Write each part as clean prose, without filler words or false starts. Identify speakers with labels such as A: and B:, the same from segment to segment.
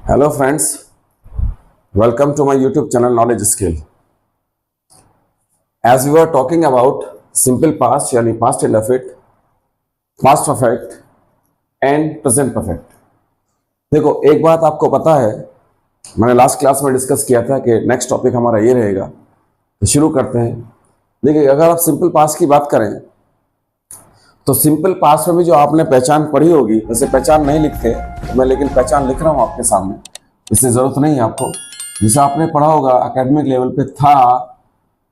A: Hello friends, welcome to my YouTube channel Knowledge Skill. As we were talking about simple past यानी past indefinite, past perfect and present perfect. देखो एक बात आपको पता है, मैंने लास्ट क्लास में डिस्कस किया था कि नेक्स्ट टॉपिक हमारा ये रहेगा, तो शुरू करते हैं। देखिए अगर आप सिंपल पास्ट की बात करें तो सिंपल पास्ट में भी जो आपने पहचान पढ़ी होगी, वैसे पहचान नहीं लिखते तो मैं लेकिन पहचान लिख रहा हूँ आपके सामने, इससे ज़रूरत नहीं है आपको। जिसे आपने पढ़ा होगा एकेडमिक लेवल पे था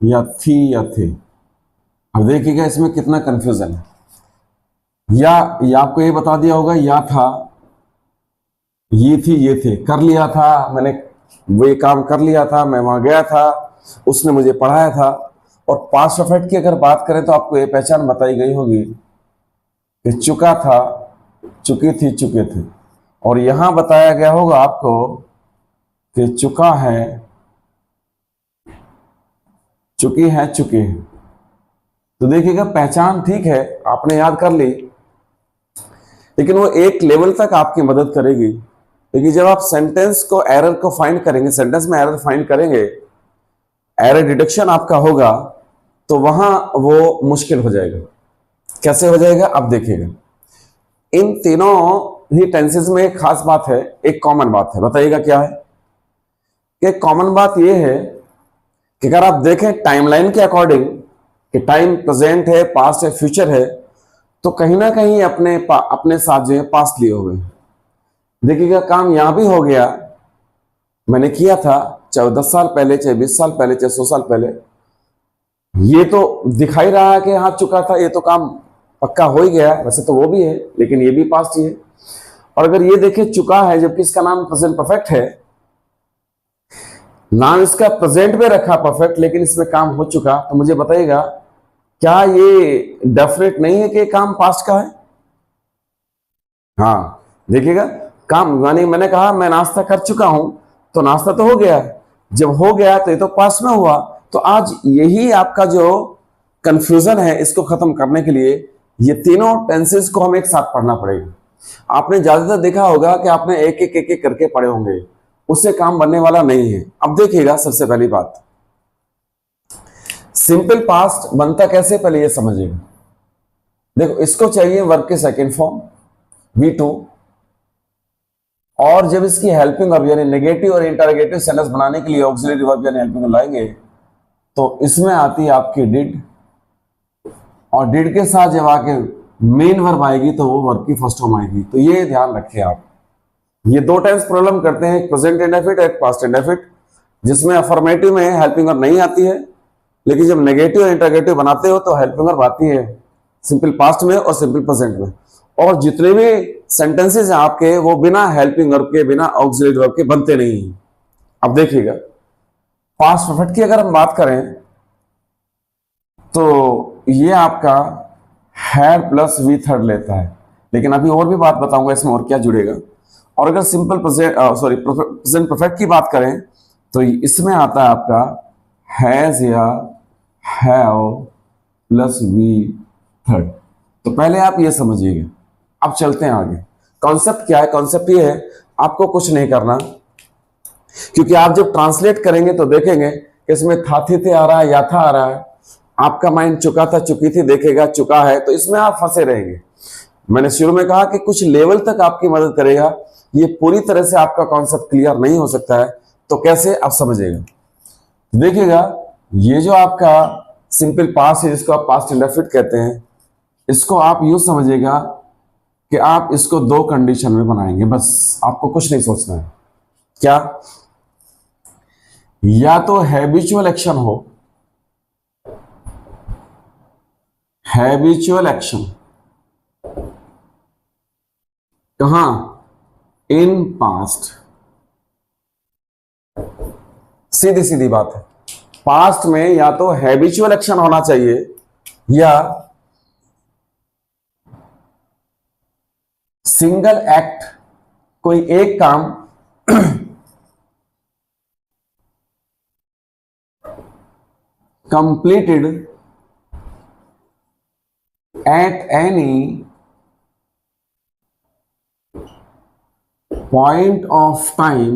A: या थी या थे। अब देखिएगा इसमें कितना कंफ्यूजन है। या आपको ये बता दिया होगा या था, ये थी, ये थे, कर लिया था, मैंने वो ये काम कर लिया था, मैं वहाँ गया था, उसने मुझे पढ़ाया था। और पास्ट परफेक्ट की अगर बात करें तो आपको ये पहचान बताई गई होगी कि चुका था, चुकी थी, चुके थे। और यहां बताया गया होगा आपको कि चुका है, चुकी है, चुके हैं। तो देखिएगा पहचान ठीक है, आपने याद कर ली, लेकिन वो एक लेवल तक आपकी मदद करेगी। लेकिन जब आप सेंटेंस को एरर को फाइंड करेंगे, सेंटेंस में एरर फाइंड करेंगे, एरर डिटेक्शन आपका होगा, तो वहां वो मुश्किल हो जाएगा। कैसे हो जाएगा अब देखिएगा। इन तीनों ही टेंसेस में एक खास बात है, एक कॉमन बात है। बताइएगा क्या है? एक कॉमन बात यह है कि अगर आप देखें टाइमलाइन के अकॉर्डिंग कि टाइम प्रेजेंट है, पास्ट है, फ्यूचर है, तो कहीं ना कहीं अपने साथ जो है पास्ट लिए हुए हैं। देखिएगा काम यहां भी हो गया, मैंने किया था, चाहे 10 साल पहले, चाहे 20 साल पहले, चाहे 100 साल पहले। ये तो दिखाई रहा है कि हाँ चुका था, ये तो काम पक्का हो ही गया। वैसे तो वो भी है, लेकिन ये भी पास्ट ही है। और अगर ये देखें चुका है, जबकि इसका नाम प्रेजेंट परफेक्ट है, नाम इसका प्रेजेंट में रखा परफेक्ट, लेकिन इसमें काम हो चुका, तो मुझे बताइएगा क्या ये डेफिनेट नहीं है कि काम पास्ट का है? हाँ देखिएगा, काम यानी मैंने कहा मैं नाश्ता कर चुका हूं, तो नाश्ता तो हो गया। जब हो गया तो ये तो पास्ट में हुआ। तो आज यही आपका जो कंफ्यूजन है, इसको खत्म करने के लिए ये तीनों टेंसेस को हमें एक साथ पढ़ना पड़ेगा। आपने ज्यादातर देखा होगा कि आपने एक एक करके पढ़े होंगे, उससे काम बनने वाला नहीं है। अब देखिएगा सबसे पहली बात, सिंपल पास्ट बनता कैसे, पहले ये समझिएगा। देखो इसको चाहिए वर्ब के सेकंड फॉर्म V2, और जब इसकी हेल्पिंग वर्ब यानी नेगेटिव और इंटरोगेटिव सेंटेंस बनाने के लिए ऑक्सिलरी वर्ब यानी हेल्पिंग वर्ब लाएंगे, तो इसमें आती है आपकी डिड, और डिड के साथ जब आके मेन वर्ब आएगी तो वो वर्ब की फर्स्ट फॉर्म आएगी। तो ये ध्यान रखिए आप, ये दो टाइम्स प्रॉब्लम करते हैं, एक प्रेजेंट इंडेफिनिट, एक पास्ट इंडेफिनिट, जिसमें अफर्मेटिव में हेल्पिंग वर्ब नहीं आती है, लेकिन जब नेगेटिव और इंटरोगेटिव बनाते हो तो हेल्पिंग वर्ब आती है सिंपल पास्ट में और सिंपल प्रेजेंट में। और जितने भी सेंटेंसेस हैं आपके, वो बिना हेल्पिंग वर्ब के, बिना ऑक्सिलरी वर्ब के बनते नहीं हैं। अब देखिएगा पास्ट परफेक्ट की अगर हम बात करें तो ये आपका हैड प्लस वी थर्ड लेता है, लेकिन अभी और भी बात बताऊंगा इसमें और क्या जुड़ेगा। और अगर सिंपल प्रेजेंट परफेक्ट की बात करें तो इसमें आता है आपका हैज या हैव प्लस वी थर्ड। तो पहले आप ये समझिएगा। अब चलते हैं आगे। कॉन्सेप्ट क्या है? कॉन्सेप्ट ये है, आपको कुछ नहीं करना, क्योंकि आप जब ट्रांसलेट करेंगे तो देखेंगे कि इसमें था, थी, थे आ रहा है, या था आ रहा है। आपका माइंड चुका था, चुकी थी देखेगा, चुका है, तो इसमें आप फंसे रहेंगे। मैंने शुरू में कहा कि कुछ लेवल तक आपकी मदद करेगा, ये पूरी तरह से आपका कॉन्सेप्ट क्लियर नहीं हो सकता है। तो कैसे, आप समझिएगा। देखिएगा ये जो आपका सिंपल पास्ट है, जिसको आप पास्ट इंडेफिनिट कहते हैं, इसको आप यूं समझिएगा कि आप इसको दो कंडीशन में बनाएंगे, बस आपको कुछ नहीं सोचना है। क्या? या तो हैबिचुअल एक्शन हो, हैबिचुअल एक्शन कहां? In past. सीधी सीधी बात है, पास्ट में या तो हैबिचुअल एक्शन होना चाहिए या सिंगल एक्ट, कोई एक काम completed at any point of time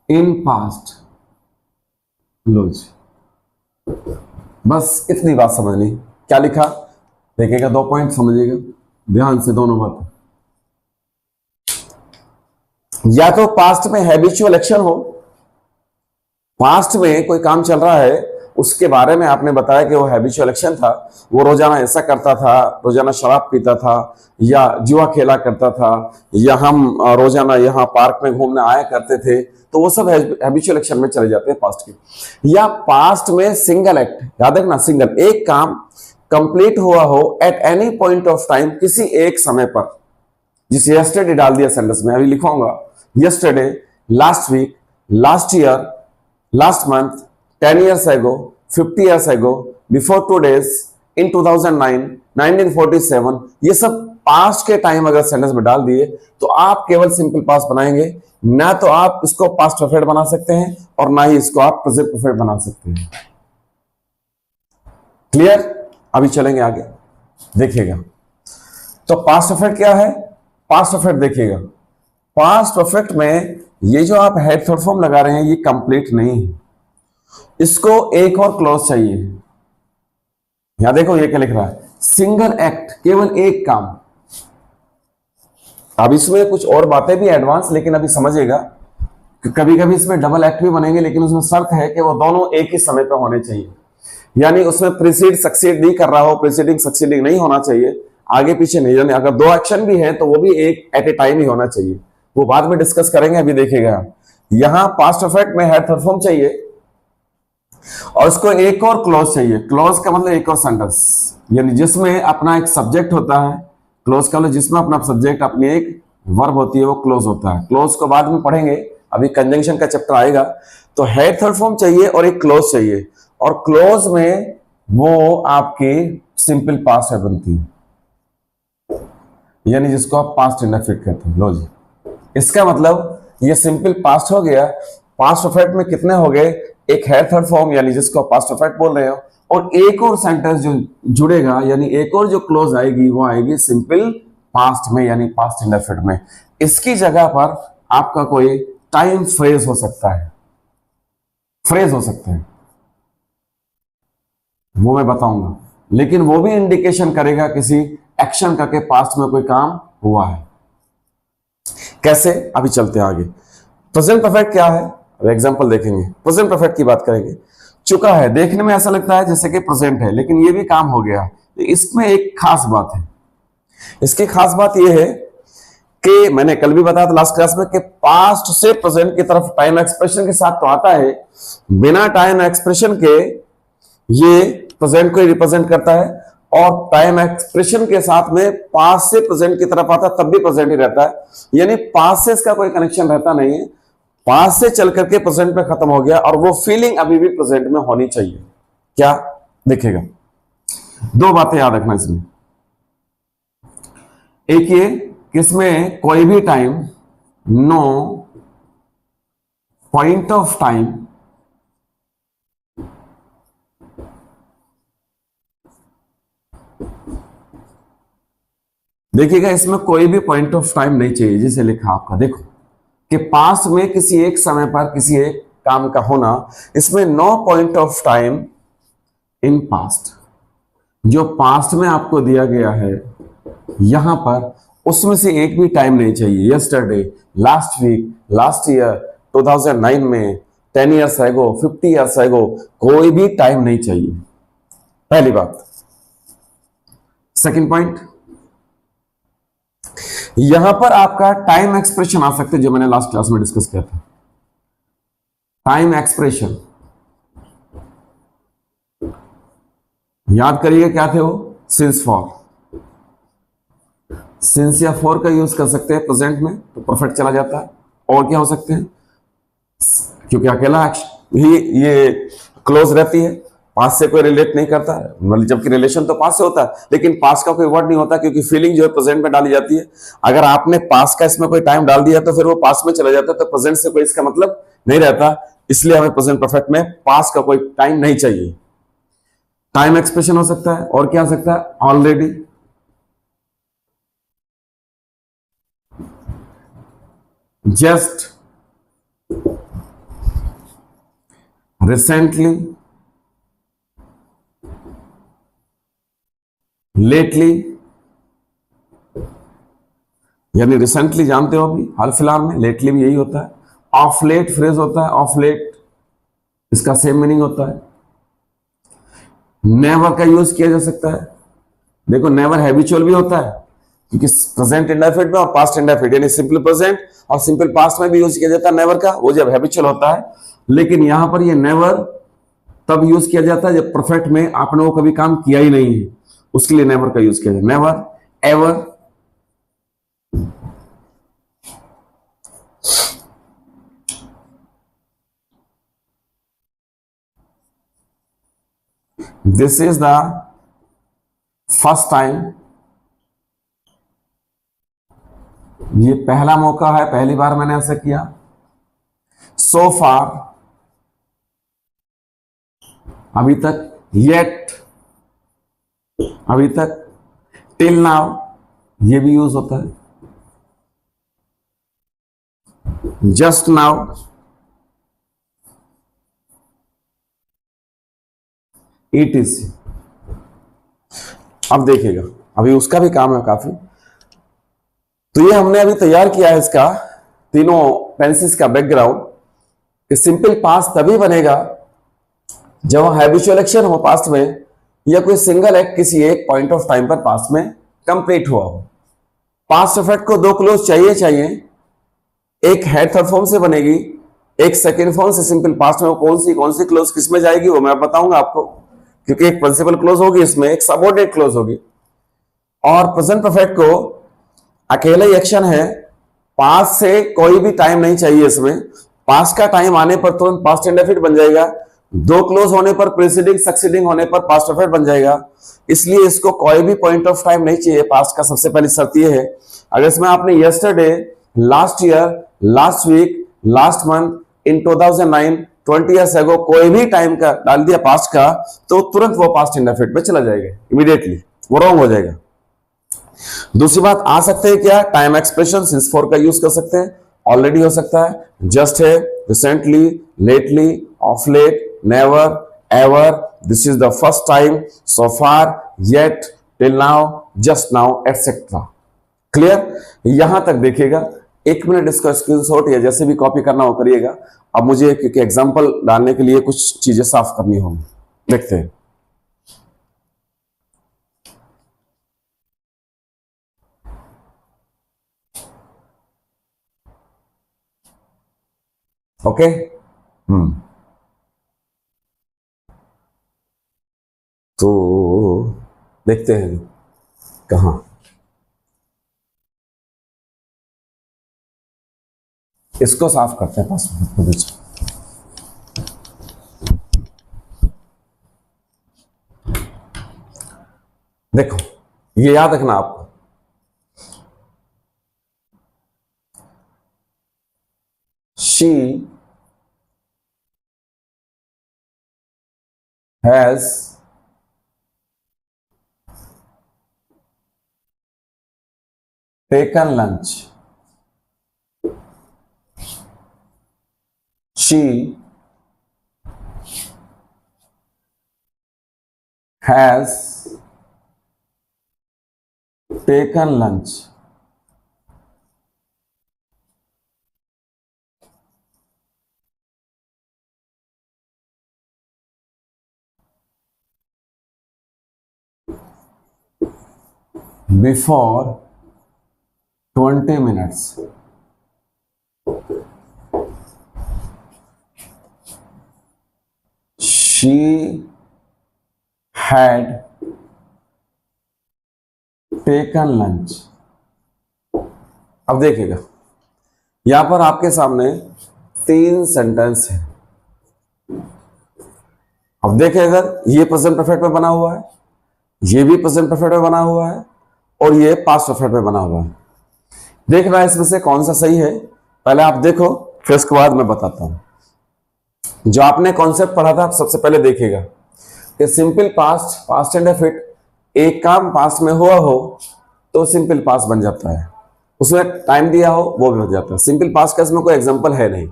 A: in past. लो जी, बस इतनी बात समझनी। क्या लिखा देखिएगा, 2 पॉइंट समझिएगा ध्यान से दोनों बात। या तो पास्ट में हैबिचुअल एक्शन हो, पास्ट में कोई काम चल रहा है उसके बारे में आपने बताया कि वो हैबिचुअल एक्शन था, वो रोजाना ऐसा करता था, रोजाना शराब पीता था या जुआ खेला करता था, या हम रोजाना यहाँ पार्क में घूमने आया करते थे, तो वो सब हैबिचुअल एक्शन में चले जाते हैं पास्ट के। या पास्ट में सिंगल एक्ट, याद रखना सिंगल, एक काम कंप्लीट हुआ हो eight any point of time, किसी एक समय पर। जिसे यस्टरडे डाल दिया सेंटेंस में, अभी लिखूंगा yesterday, last week, last year, last month, 10 years ago, 50 years ago, before 2 days, in 2009, 1947, ये सब पास्ट के टाइम अगर सेंटेंस में डाल दिए तो आप केवल सिंपल पास्ट बनाएंगे, ना तो आप इसको पास्ट परफेक्ट बना सकते हैं और ना ही इसको आप प्रेजेंट परफेक्ट बना सकते हैं। क्लियर? अभी चलेंगे आगे, देखिएगा। तो पास्ट परफेक्ट क्या है? पास्ट परफेक्ट देखिएगा, पास्ट परफेक्ट में ये जो आप हेड थर्ड फॉर्म लगा रहे हैं ये कंप्लीट नहीं है, इसको एक और क्लॉज चाहिए। यहां देखो ये क्या लिख रहा है, सिंगल एक्ट, केवल एक काम। अब इसमें कुछ और बातें भी एडवांस, लेकिन अभी समझिएगा कि कभी कभी इसमें डबल एक्ट भी बनेंगे, लेकिन उसमें शर्त है कि वो दोनों एक ही समय पर होने चाहिए। यानी उसमें प्रीसीड सक्सीड नहीं कर रहा हो, प्रीसीडिंग सक्सीडिंग नहीं होना चाहिए, आगे पीछे नहीं। यानी अगर 2 एक्शन भी है तो वो भी एक एट ए टाइम ही होना चाहिए, वो बाद में डिस्कस करेंगे। अभी देखिएगा यहां पास्ट परफेक्ट में हेड थर्ड फॉर्म चाहिए और इसको एक और क्लॉज चाहिए। क्लॉज का मतलब एक और सेंटेंस, यानी जिसमें अपना एक सब्जेक्ट होता है। क्लॉज का मतलब जिसमें अपना सब्जेक्ट, अपनी एक वर्ब होती है, वो क्लॉज होता है। क्लॉज को बाद में पढ़ेंगे, अभी कंजंक्शन का चैप्टर आएगा। तो हेड थर्ड फॉर्म चाहिए और एक क्लॉज चाहिए, और क्लॉज में वो आपकी सिंपल पास्ट है बनती है, यानी जिसको आप पास्ट इंडेफिनिट कहते हैं। लो जी, इसका मतलब ये सिंपल पास्ट हो गया। पास्ट परफेक्ट में कितने हो गए? एक है थर्ड फॉर्म, यानी जिसको पास्ट परफेक्ट बोल रहे हो, और एक और सेंटेंस जो जुड़ेगा, यानी एक और जो क्लोज आएगी वो आएगी सिंपल पास्ट में, यानी पास्ट इंडेफिनिट में। इसकी जगह पर आपका कोई टाइम फ्रेज हो सकता है, फ्रेज हो सकते हैं, वो मैं बताऊंगा, लेकिन वो भी इंडिकेशन करेगा किसी एक्शन का के पास्ट में कोई काम हुआ है। कैसे? अभी चलते हैं आगे। प्रेजेंट परफेक्ट क्या है? एग्जांपल देखेंगे। प्रेजेंट परफेक्ट की बात करेंगे। चुका है, देखने में ऐसा लगता है जैसे कि प्रेजेंट है, लेकिन ये भी काम हो गया। इसमें एक खास बात है, इसकी खास बात ये है कि मैंने कल भी बताया था लास्ट क्लास में कि पास्ट से प्रेजेंट की तरफ टाइम एक्सप्रेशन के साथ तो आता है, बिना टाइम एक्सप्रेशन के ये प्रेजेंट को रिप्रेजेंट करता है, और टाइम एक्सप्रेशन के साथ में पास्ट से प्रेजेंट की तरफ आता है तब भी प्रेजेंट ही रहता है। यानी पास्ट से इसका कोई कनेक्शन रहता नहीं है, पास्ट से चल करके प्रेजेंट पे खत्म हो गया, और वो फीलिंग अभी भी प्रेजेंट में होनी चाहिए। क्या देखिएगा, 2 बातें याद रखना इसमें। एक ये कि इसमें कोई भी time, no point of time देखिएगा, इसमें कोई भी पॉइंट ऑफ टाइम नहीं चाहिए। जैसे लिखा आपका, देखो कि पास्ट में किसी एक समय पर किसी एक काम का होना, इसमें no point of time in past, जो पास्ट में आपको दिया गया है यहां पर, उसमें से एक भी टाइम नहीं चाहिए। Yesterday, last week, last year, 2009 में, 10 years ago, 50 years ago, कोई भी टाइम नहीं चाहिए। पहली बात। सेकंड पॉइंट, यहां पर आपका टाइम एक्सप्रेशन आ सकते हैं, जो मैंने लास्ट क्लास में डिस्कस किया था। टाइम एक्सप्रेशन याद करिए क्या थे वो? Since, for. सिंस या फॉर का यूज कर सकते हैं प्रेजेंट में तो परफेक्ट चला जाता है। और क्या हो सकते हैं? क्योंकि अकेला ही ये क्लोज रहती है, पास्ट से कोई रिलेट नहीं करता है, मतलब जबकि रिलेशन तो पास्ट से होता है, लेकिन पास्ट का कोई वर्ड नहीं होता, क्योंकि फीलिंग जो है प्रेजेंट में डाली जाती है। अगर आपने पास्ट का इसमें कोई टाइम डाल दिया तो फिर वो पास्ट में चला जाता है, तो प्रेजेंट से कोई इसका मतलब नहीं रहता। इसलिए हमें प्रेजेंट परफेक्ट में पास्ट का कोई टाइम नहीं चाहिए। टाइम एक्सप्रेशन हो सकता है, और क्या हो सकता है? ऑलरेडी, जस्ट, रिसेंटली, लेटली, यानी रिसेंटली जानते हो अभी हाल फिलहाल में, लेटली भी यही होता है। ऑफ लेट फ्रेज होता है, ऑफ लेट इसका सेम मीनिंग होता है। नेवर का यूज किया जा सकता है। देखो नेवर हैबिचुअल भी होता है, क्योंकि प्रेजेंट इंडेफिनिट में और पास्ट इंडेफिनिट यानी सिंपल प्रेजेंट और सिंपल पास्ट में भी यूज किया जाता है नेवर का, वो जब हैबिचुअल होता है। लेकिन यहां पर ये नेवर तब यूज किया जाता है जब परफेक्ट में आपने वो कभी काम किया ही नहीं है, उसके लिए नेवर का यूज किया जाता है। Never, ever, this is the first time, ये पहला मौका है, पहली बार मैंने ऐसा किया। सो फार, अभी तक। येट, अभी तक। टिल नाउ, ये भी यूज होता है। Just now, it is. अब देखिएगा, अभी उसका भी काम है काफी। तो ये हमने अभी तैयार किया है इसका तीनों टेंसेस का बैकग्राउंड कि सिंपल पास्ट तभी बनेगा जब हैबिचुअल एक्शन हो पास्ट में, या कोई सिंगल एक्ट किसी एक पॉइंट ऑफ टाइम पर पास्ट में कंप्लीट हुआ हो। पास्ट परफेक्ट को दो क्लोज चाहिए। एक हेड थर्ड फॉर्म से बनेगी, एक सेकेंड फॉर्म से सिंपल पास्ट में। कौन सी क्लोज किस में जाएगी वो मैं बताऊंगा आपको, क्योंकि एक प्रिंसिपल क्लोज होगी इसमें, एक सबऑर्डिनेट क्लोज होगी। और प्रेजेंट परफेक्ट को अकेला ही एक्शन है, पास्ट से कोई भी टाइम नहीं चाहिए इसमें। पास्ट का टाइम आने पर तुरंत पास्ट इंडेफिनिट बन जाएगा, दो क्लोज होने पर प्रीसीडिंग सक्सीडिंग होने पर पास्ट परफेक्ट बन जाएगा। इसलिए इसको कोई भी पॉइंट ऑफ टाइम नहीं चाहिए पास्ट का। सबसे पहली शर्त यह है, अगर इसमें आपने yesterday, last year, last week, last month, in 2009, 20 years ago कोई भी टाइम का डाल दिया पास्ट का, तो तुरंत वो पास्ट इंडेफिनिट में चला जाएगा, इमीडिएटली वो रॉन्ग हो जाएगा। दूसरी बात, आ सकते हैं क्या टाइम एक्सप्रेशन, सिंस फॉर का यूज कर सकते हैं, ऑलरेडी हो सकता है, जस्ट है, recently, lately, of late, never, ever, this is the first time, so far, yet, till now, just now, etcetera. Clear? यहां तक देखिएगा। 1 मिनट इसका स्क्रीनशॉट या जैसे भी कॉपी करना हो करिएगा। अब मुझे क्योंकि एग्जांपल डालने के लिए कुछ चीजें साफ करनी होंगी, देखते हैं। ओके, तो देखते हैं कहां। इसको साफ करते हैं पास। देखो, ये याद रखना आपको, she has taken lunch. She has taken lunch. Before 20 minutes. She had taken lunch. अब देखिएगा, यहां पर आपके सामने 3 सेंटेंस है। अब देखिए, अगर ये प्रेजेंट परफेक्ट में बना हुआ है, ये भी प्रेजेंट परफेक्ट में बना हुआ है, और ये पास्ट परफेक्ट में बना हुआ है। देखना है इसमें से कौन सा सही है। पहले आप देखो, फिर उसके बाद मैं बताता हूं। जो आपने कॉन्सेप्ट पढ़ा था, आप सबसे पहले देखिएगा कि सिंपल पास्ट, पास्ट इंडेफिनिट, एक काम पास्ट में हुआ हो तो सिंपल पास्ट बन जाता है। उसमें टाइम दिया हो वो भी हो जाता है। सिंपल पास्ट का इसमें कोई एग्जांपल है नहीं।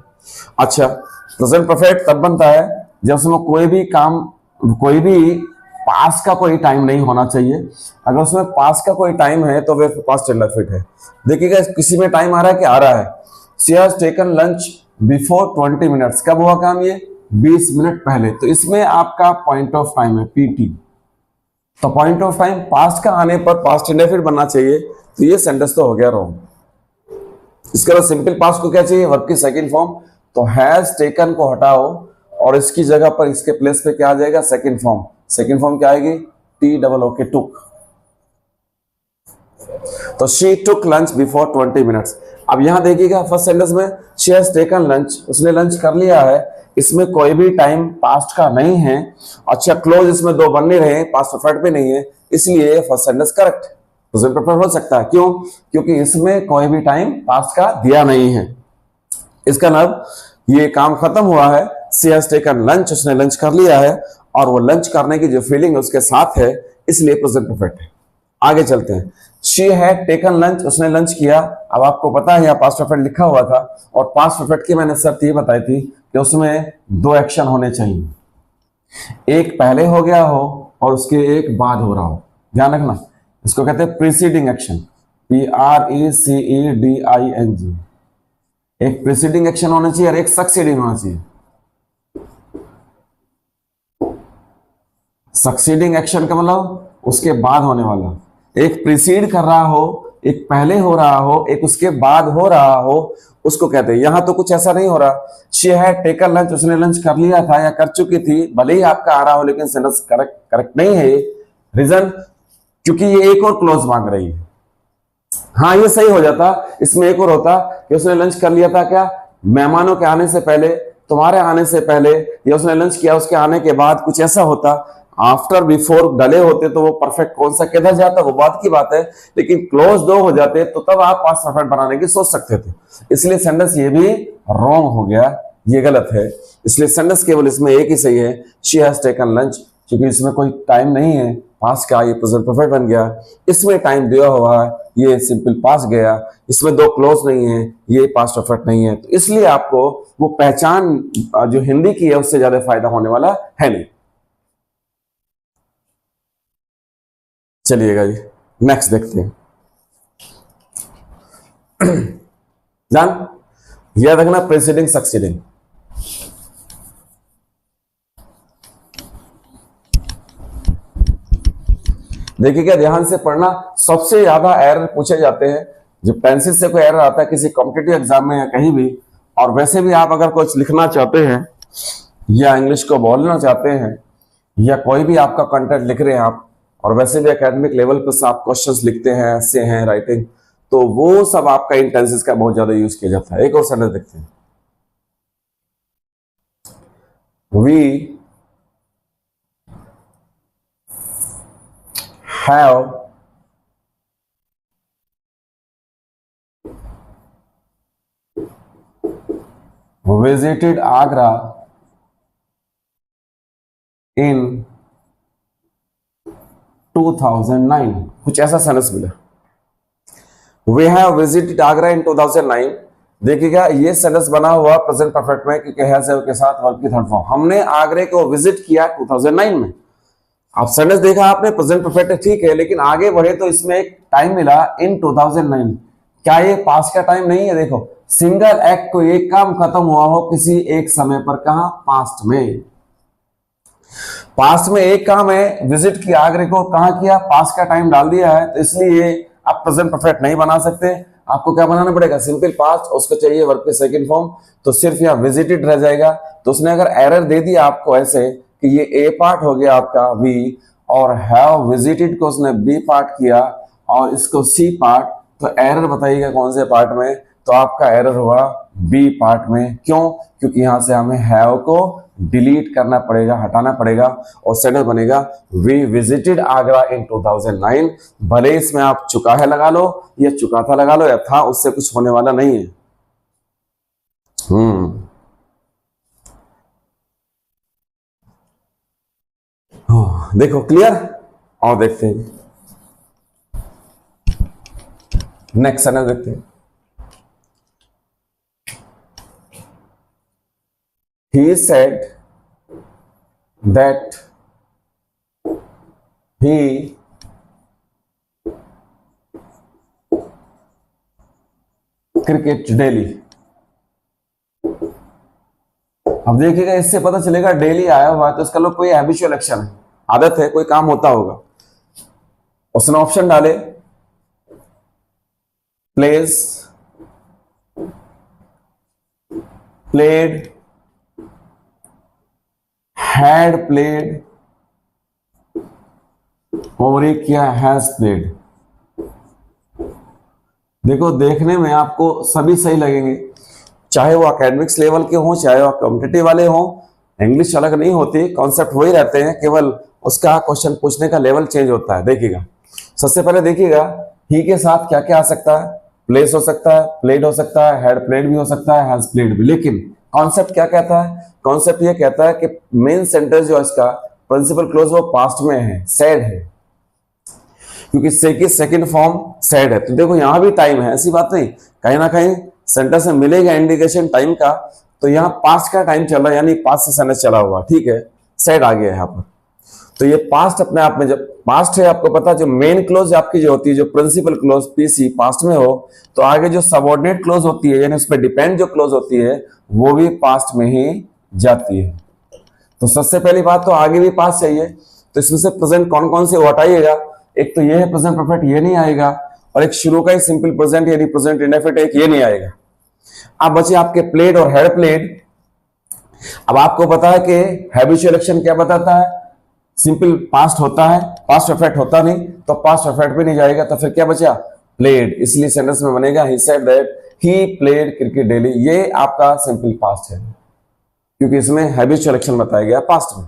A: अच्छा, प्रेजेंट परफेक्ट तब बनता है जब उसमें कोई भी काम, कोई भी पास का कोई टाइम नहीं होना चाहिए। अगर उसमें पास का कोई टाइम है तो फिर पास्ट इंडेफिनिट है। देखिएगा किसी में टाइम आ रहा है कि आ रहा है, she has taken lunch before 20 minutes. कब हुआ काम ये? 20 मिनट पहले। तो इसमें आपका पॉइंट ऑफ टाइम है पीटी। तो पॉइंट ऑफ टाइम पास्ट का आने पर पास्ट इंडेफिनिट बनना चाहिए। तो ये सेंटेंस तो हो गया रॉन्ग। इसके बाद सिंपल पास्ट को क्या चाहिए? वर्ब की सेकंड फॉर्म। तो हैज टेकन को हटाओ और इसकी जगह पर इसके प्लेस पे क्या आ जाएगा? Second form. सेकंड फॉर्म क्या आएगी? टी डबल ओके, टुक। तो she took lunch before 20 minutes. अब यहां देखिएगा फर्स्ट सेंटेंस में शी हैज टेकन लंच, उसने लंच कर लिया है। इसमें कोई भी टाइम पास्ट का नहीं है। अच्छा, क्लोज इसमें दो बन नहीं रहे, पास्ट परफेक्ट भी नहीं है, इसलिए first sentence correct present perfect हो सकता है। क्यों? क्योंकि इसमें कोई भी टाइम पास्ट का दिया नहीं है। इसका मतलब ये काम खत्म हुआ है। शी हैज टेकन लंच, उसने लंच कर लिया है और वो लंच करने की जो फीलिंग उसके साथ है, इसलिए प्रेजेंट परफेक्ट है। आगे चलते हैं। शी हैड टेकन लंच, उसने लंच किया। अब आपको पता है यहाँ पास्ट परफेक्ट लिखा हुआ था और पास्ट परफेक्ट की मैंने शर्त ये बताई थी कि उसमें दो एक्शन होने चाहिए, एक पहले हो गया हो और उसके एक बाद हो रहा हो। ध्यान रखना, इसको कहते हैं प्रीसीडिंग एक्शन, PRECEDING। एक प्रीसीडिंग एक्शन होना चाहिए और एक सक्सीडिंग होना चाहिए। सक्सीडिंग एक्शन का मतलब उसके बाद होने वाला। एक प्रीसीड कर रहा हो, एक पहले हो रहा हो, एक उसके बाद हो रहा हो, उसको कहते हैं। यहां तो कुछ ऐसा नहीं हो रहा। शी हैड टेकन लंच, उसने लंच कर लिया था या कर चुकी थी, भले ही आपका आ रहा हो लेकिन सेंटेंस करेक्ट नहीं है। रीजन, क्योंकि ये एक और क्लोज मांग रही है। हाँ, ये सही हो जाता, इसमें एक और होता कि उसने लंच कर लिया था क्या मेहमानों के आने से पहले, तुम्हारे आने से पहले, या उसने लंच किया उसके आने के बाद, कुछ ऐसा होता। आफ्टर बिफोर डले होते तो वो परफेक्ट कौन सा किधर जाता वो बात की बात है, लेकिन क्लोज दो हो जाते तो तब आप पास्ट परफेक्ट बनाने की सोच सकते थे। इसलिए सेंटेंस ये भी रॉन्ग हो गया, ये गलत है। इसलिए सेंटेंस केवल इसमें एक ही सही है, शी हैज टेकन लंच। क्योंकि इसमें कोई टाइम नहीं है पास्ट का, ये प्रेजेंट परफेक्ट बन गया। इसमें टाइम दिया हुआ है, ये सिंपल पास्ट गया। इसमें दो क्लोज नहीं है, ये पास्ट परफेक्ट नहीं है। तो इसलिए आपको वो पहचान जो हिंदी की है उससे ज्यादा फायदा होने वाला है नहीं। चलिएगा जी, नेक्स्ट देखते हैं। ध्यान याद रखना, प्रीसीडिंग सक्सीडिंग। देखिएगा, ध्यान से पढ़ना। सबसे ज्यादा एरर पूछे जाते हैं जब पेंसिल से कोई एरर आता है किसी कॉम्पिटिटिव एग्जाम में या कहीं भी। और वैसे भी आप अगर कुछ लिखना चाहते हैं या इंग्लिश को बोलना चाहते हैं या कोई भी आपका कंटेंट लिख रहे हैं आप, और वैसे भी एकेडमिक लेवल पर आप क्वेश्चंस लिखते हैं, ऐसे हैं, राइटिंग, तो वो सब आपका इन टेंसेस का बहुत ज्यादा यूज किया जाता है। एक और सेंटेंस देखते हैं। We have visited Agra in 2009। कुछ ऐसा सेंटेंस मिला, we have visited Agra in 2009। देखिएगा ये सेंटेंस बना हुआ प्रेजेंट परफेक्ट में, क्योंकि हैज के साथ वर्ब की थर्ड फॉर्म। हमने आगरे को विजिट किया 2009 में। आप सेंटेंस देखा आपने, प्रेजेंट परफेक्ट है, ठीक है, लेकिन आगे बढ़े तो इसमें एक टाइम मिला इन 2009। क्या ये पास्ट का टाइम नहीं है? देखो, सिंगल एक्ट को एक काम खत्म हुआ हो किसी एक समय पर, कहा? पास्ट में। पास्ट में एक काम है, विजिट किया आगरे को, कहां किया? पास्ट का टाइम डाल दिया है, तो इसलिए आप प्रेजेंट परफेक्ट नहीं बना सकते। आपको क्या बनाना पड़ेगा? सिंपल पास्ट, उसको चाहिए वर्ब के सेकंड फॉर्म। तो सिर्फ यहां विजिटेड रह जाएगा। तो उसने अगर एरर दे दिया आपको ऐसे कि ये ए पार्ट हो गया आपका वी, और हैव विजिटेड को उसने बी पार्ट किया और इसको सी पार्ट, तो एरर बताइएगा कौन से पार्ट में? तो आपका एरर हुआ बी पार्ट में। क्यों? क्योंकि यहां से हमें हैव को डिलीट करना पड़ेगा, हटाना पड़ेगा, और सेंटेंस बनेगा वी विजिटेड आगरा इन 2009। भले इसमें आप चुका है लगा लो या चुका था लगा लो या था, उससे कुछ होने वाला नहीं है। देखो क्लियर। और देखते हैं नेक्स्ट सेंटेंस देखते हैं। he said that he cricket daily। अब देखिएगा इससे पता चलेगा डेली आया हुआ है तो इसका लोग कोई हैबिचुअल एक्शन है, आदत है, कोई काम होता होगा। उसने ऑप्शन डाले प्लेज, प्लेड, हैड प्लेड और एक क्या हैज प्लेड। देखो देखने में आपको सभी सही लगेंगे, चाहे वो एकेडमिक्स लेवल के हों चाहे वो कॉम्पिटिटिव वाले हों, इंग्लिश अलग नहीं होती, कॉन्सेप्ट वही रहते हैं, केवल उसका क्वेश्चन पूछने का लेवल चेंज होता है। देखिएगा सबसे पहले देखिएगा ही के साथ क्या क्या आ सकता है, प्लेस हो सकता है, प्लेड हो सकता है, हैड प्लेड भी हो सकता है, हैज प्लेड भी। लेकिन कॉन्सेप्ट क्या कहता है, कॉन्सेप्ट ये कहता है कि मेन सेंटेंस जो है इसका प्रिंसिपल क्लोज वो पास्ट में है, सैड है, क्योंकि से की सेकंड फॉर्म सैड है। तो देखो यहां भी टाइम है, ऐसी बात नहीं, कहीं ना कहीं सेंटेंस में मिलेगा इंडिकेशन टाइम का, तो यहाँ पास्ट का टाइम चल रहा है, यानी पास्ट से सेंटेंस चला हुआ, ठीक है, सैड आ गया यहाँ पर। तो ये पास्ट अपने आप में जब पास्ट है, आपको पता जो मेन क्लोज आपकी जो होती है, जो प्रिंसिपल क्लोज पीसी पास्ट में हो, तो आगे जो सबऑर्डिनेट क्लोज होती है यानी उस पर डिपेंड जो क्लोज होती है वो भी पास्ट में ही जाती है। तो सबसे पहली बात तो आगे भी पास्ट चाहिए, तो इसमें से प्रेजेंट कौन कौन से हटाइएगा, एक तो ये है प्रेजेंट परफेक्ट, ये नहीं आएगा, और एक शुरू का ही सिंपल प्रेजेंट यानी प्रेजेंट इंडेफिनिट ये नहीं आएगा। अब बचे आपके प्लेड और हैड प्लेड। अब आपको पता है कि हैबिचुअल एक्शन क्या बताता है, सिंपल पास्ट होता है, पास्ट परफेक्ट होता नहीं, तो पास्ट परफेक्ट भी नहीं जाएगा, तो फिर क्या बचा प्लेड, इसलिए सेंटेंस में बनेगा he said that he played cricket daily. ये आपका सिंपल पास्ट है क्योंकि इसमें हैबिचुअल एक्शन बताया गया पास्ट में।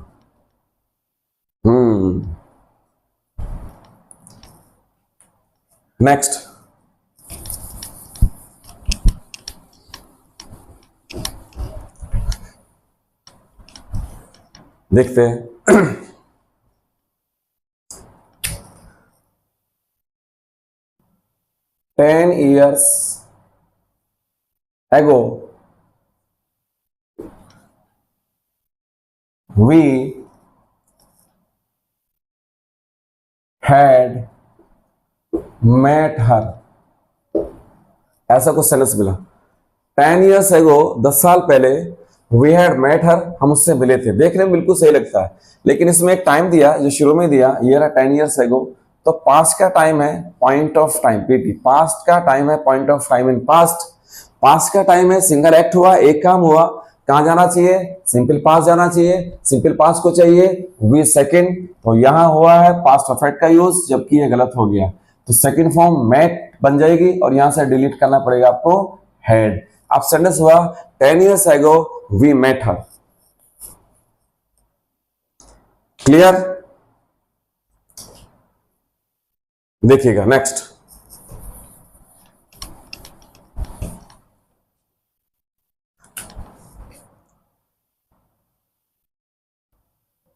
A: नेक्स्ट देखते हैं 10 years ago we had met her। ऐसा कुछ सेंटेंस मिला, 10 years ago 10 साल पहले, we had met her हम उससे मिले थे। देखने में बिल्कुल सही लगता है, लेकिन इसमें एक टाइम दिया जो शुरू में दिया, ये रहा 10 years ago, तो पास्ट का टाइम है point of time, PT past का टाइम है point of time in past. Past का टाइम है सिंगल एक्ट हुआ, एक काम हुआ, कहां जाना चाहिए, सिंपल पास्ट जाना चाहिए, सिंपल पास्ट को चाहिए वी सेकंड, तो यहां हुआ है पास्ट परफेक्ट का यूज, जबकि ये गलत हो गया, तो सेकंड फॉर्म मेट बन जाएगी और यहां से डिलीट करना पड़ेगा आपको हैड। अब सेंटेंस हुआ 10 years ago we met her। Clear? देखिएगा next,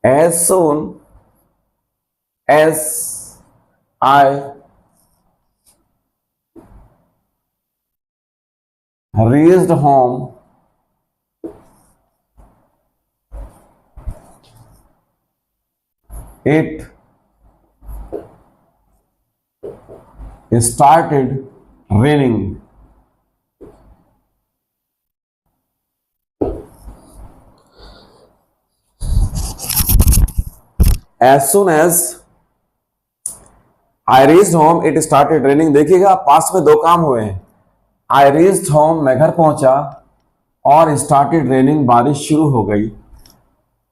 A: as soon as I reached home it started raining। As soon as I reached home it started raining। देखिएगा पास्ट में दो काम हुए हैं, I reached home मैं घर पहुंचा और started raining बारिश शुरू हो गई।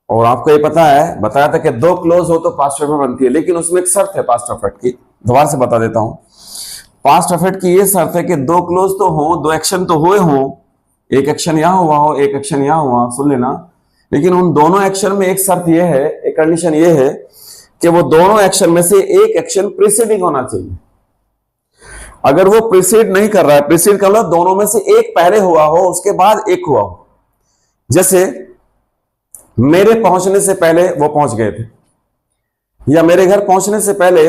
A: और आपको ये पता है, बताया था कि दो क्लोज हो तो पास्ट परफेक्ट बनती है, लेकिन उसमें एक शर्त है पास्ट परफेक्ट की, दोबारा से बता देता हूं। पास्ट परफेक्ट की ये शर्त है कि दो क्लोज तो हो, दो एक्शन तो हुए हो, एक एक्शन यहां हुआ हो, एक एक्शन यहां हुआ, सुन लेना, लेकिन उन दोनों एक्शन में एक शर्त यह है, एक कंडीशन यह है कि वो दोनों एक्शन में से एक एक्शन प्रीसीडिंग होना चाहिए। अगर वो प्रीसीड नहीं कर रहा है, प्रीसीड कर लो दोनों में से एक पहले हुआ हो उसके बाद एक हुआ हो, जैसे मेरे पहुंचने से पहले वो पहुंच गए थे, या मेरे घर पहुंचने से पहले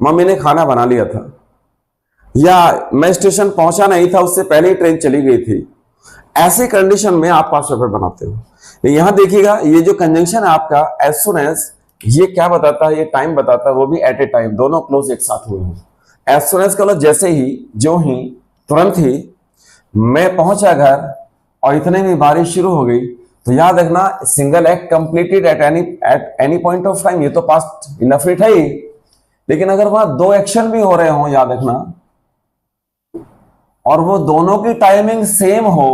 A: मम्मी ने खाना बना लिया था, या मैं स्टेशन पहुंचा नहीं था उससे पहले ही ट्रेन चली गई थी। ऐसे कंडीशन में आप पास्ट परफेक्ट बनाते हो। यहां देखिएगा ये जो कंजंक्शन है आपका एज सुन एज, ये क्या बताता है, ये टाइम बताता है, वो भी एट ए टाइम, दोनों क्लोज एक साथ हुए हों। एज सुन एज का मतलब जैसे ही, जो ही, तुरंत ही मैं पहुंचा घर और इतने में बारिश शुरू हो गई, तो याद रखना single act completed at any point of time, ये तो पास्ट इंडेफिनिट है ही। लेकिन अगर वहां दो एक्शन भी हो रहे हो, याद रखना, और वो दोनों की टाइमिंग सेम हो,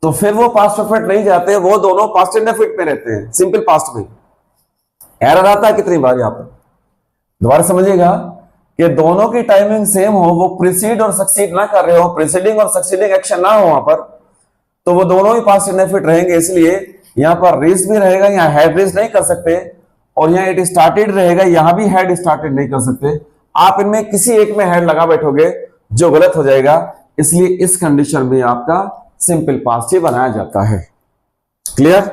A: तो फिर वो पास्ट परफेक्ट नहीं जाते, वो दोनों पास्ट इंडेफिनिट में रहते हैं, सिंपल पास्ट में। एरर आता है कितनी बार यहां पर, दोबारा समझिएगा कि दोनों की टाइमिंग सेम हो, वो प्रीसीड और सक्सीड ना कर रहे हो, प्रीसीडिंग और सक्सीडिंग एक्शन ना हो वहां पर, तो वो दोनों ही पास्ट इंडेफिनिट रहेंगे। इसलिए यहां पर रीज भी रहेगा, यहां हैड रीज नहीं कर सकते, और यहां इट स्टार्टेड रहेगा, यहां भी हैड स्टार्टेड नहीं कर सकते। आप इनमें किसी एक में हैड लगा बैठोगे जो गलत हो जाएगा, इसलिए इस कंडीशन में आपका सिंपल पास्ट ही बनाया जाता है। क्लियर?